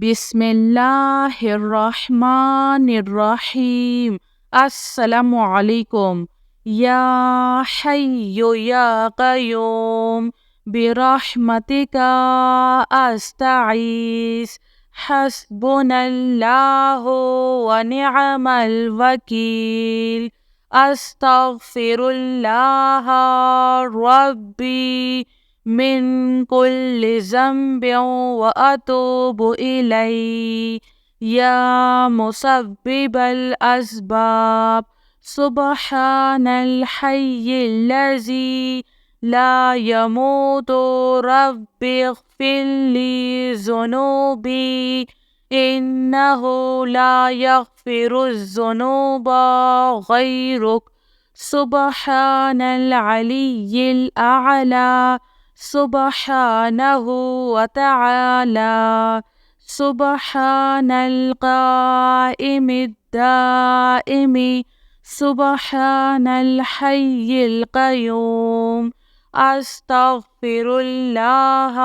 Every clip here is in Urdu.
بسم اللہ الرحمن الرحیم۔ السلام علیکم۔ یا حی یا قیوم برحمتک استغیث حسبنا اللہ ونعم الوکیل۔ استغفر اللہ ربی من کل ذنب واتوب الیہ یا مسبب الاسباب سبحان الحی الذی لا يموت رب اغفر لی ذنوبی انہ لا یغفر الذنوب غیرک سبحان العلی الاعلی سبحانہ وتعالی سبحان القائم الدائم سبحان الحی القیوم استغفر اللہ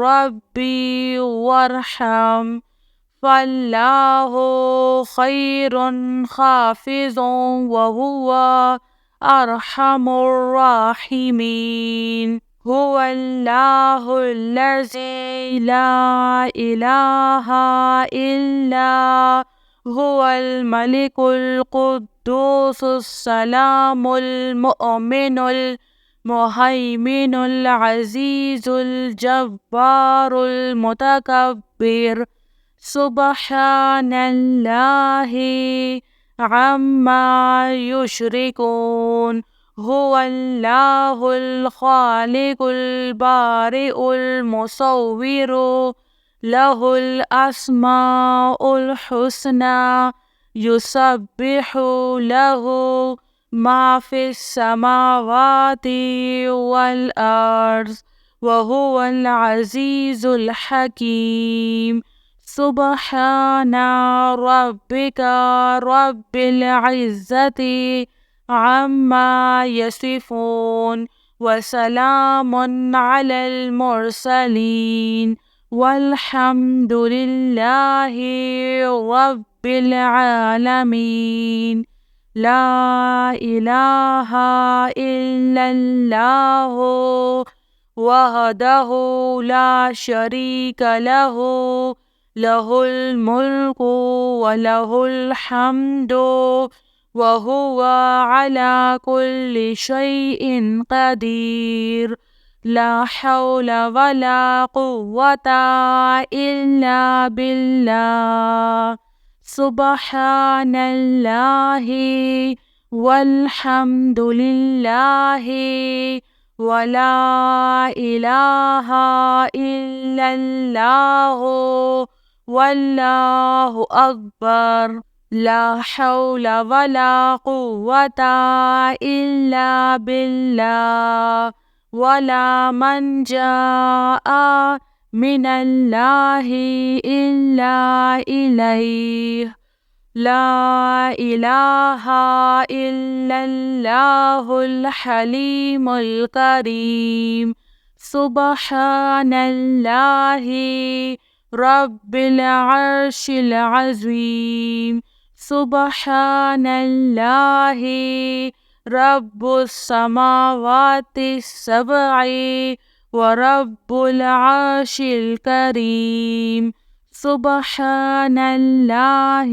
ربی وارحم فاللہ خیر حافظ وہو ارحم الراحمین۔ هو اللہ الذی لا الہ الا هو الملک القدوس السلام المؤمن المہیمن العزیز الجبار المتکبر سبحان اللہ عما یشرکون۔ هو اللہ الخالق البارئ المصور لہ الاسماء الحسنى یسبح لہ ما فی السماوات والارض وہو العزیز الحکیم۔ سبحان ربک رب العزة عما یصفون وسلام علی المرسلین والحمد للہ رب العالمین۔ لا الہ الا اللہ وحدہ لا شریک لہ لہ الملک ولہ الحمد وہو علی کل شیء قدیر۔ لا حول ولا قوة الا باللہ سبحان اللہ والحمد للہ ولا الہ الا اللہ واللہ اکبر۔ لا حول ولا قوة الا باللہ ولا منجا من اللہ الا الیہ۔ لا الہ الا اللہ الحلیم الکریم سبحان اللہ رب العرش العظیم۔ سبحان اللہ رب السماوات السبع ورب العرش الکریم۔ سبحان اللہ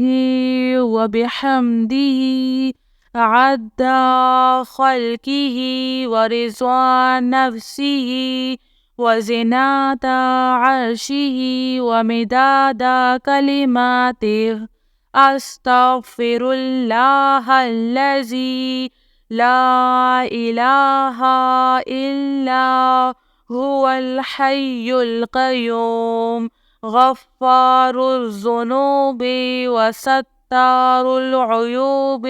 وبحمدہ عدد خلقہ ورضا نفسہ وزنة عرشہ ومداد کلماتہ۔ استغفر اللہ الذی لا الہ الا هو الحی القیوم غفار الذنوب وستار العیوب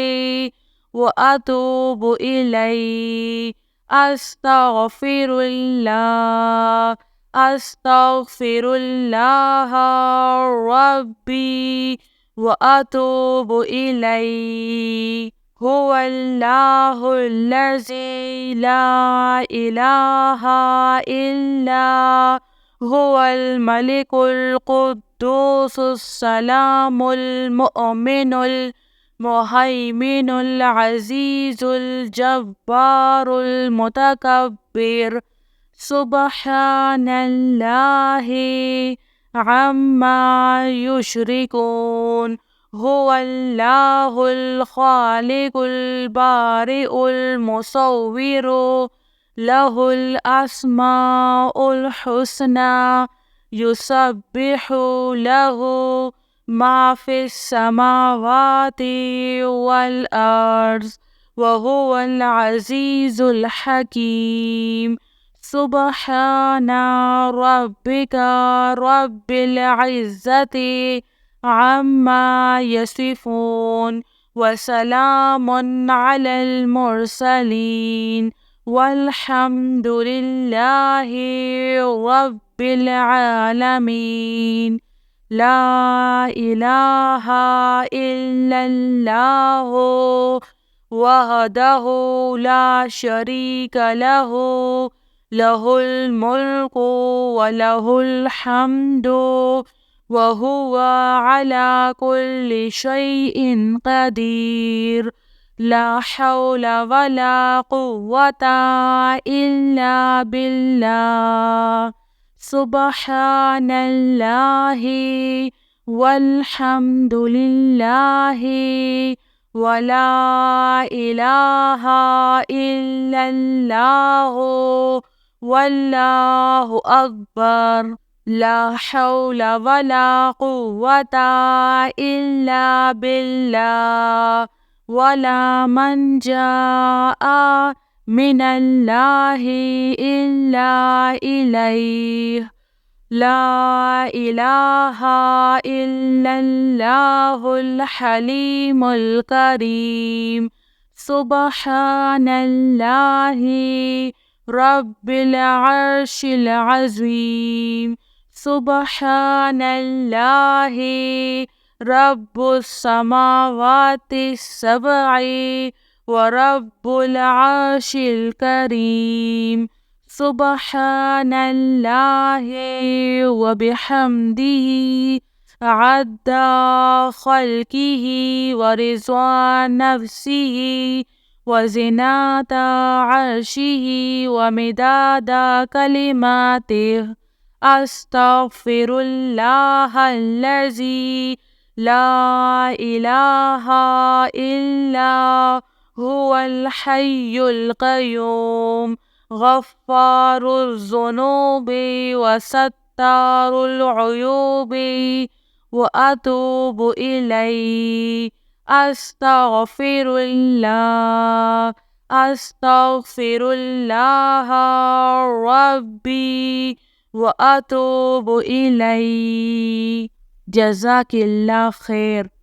واتوب الیہ۔ استغفر اللہ ربی واتوب الیہ۔ هو اللہ الذی لا الہ الا هو الملك القدوس السلام المؤمن المهيمن العزيز الجبار المتكبر سبحان الله عما يشركون هو الله الخالق البارئ المصور له الأسماء الحسنى يسبح له ما في السماوات والأرض وهو العزيز الحكيم سبحان ربك رب العزة عما يصفون وسلام على المرسلين والحمد لله رب العالمين لا إله إلا الله وحده لا شريك له له الملك وله الحمد وهو على كل شيء قدير لا حول ولا قوة إلا بالله سبحان الله والحمد لله ولا إله إلا الله والله أكبر لا حول ولا قوة إلا بالله ولا منجا من الله إلا إليه لا إله إلا الله الحليم الكريم سبحان الله رب العرش العظيم سبحان الله رب السماوات السبع ورب العرش الكريم سبحان الله وبحمده عد خلقه ورضا نفسه وزنة عرشه ومداد كلماته أستغفر الله الذي لا إله إلا هو الحي القيوم غفار الذنوب وستار العيوب وأتوب إليه أستغفر الله أستغفر الله ربي وأتوب إليه جزاك الله خير.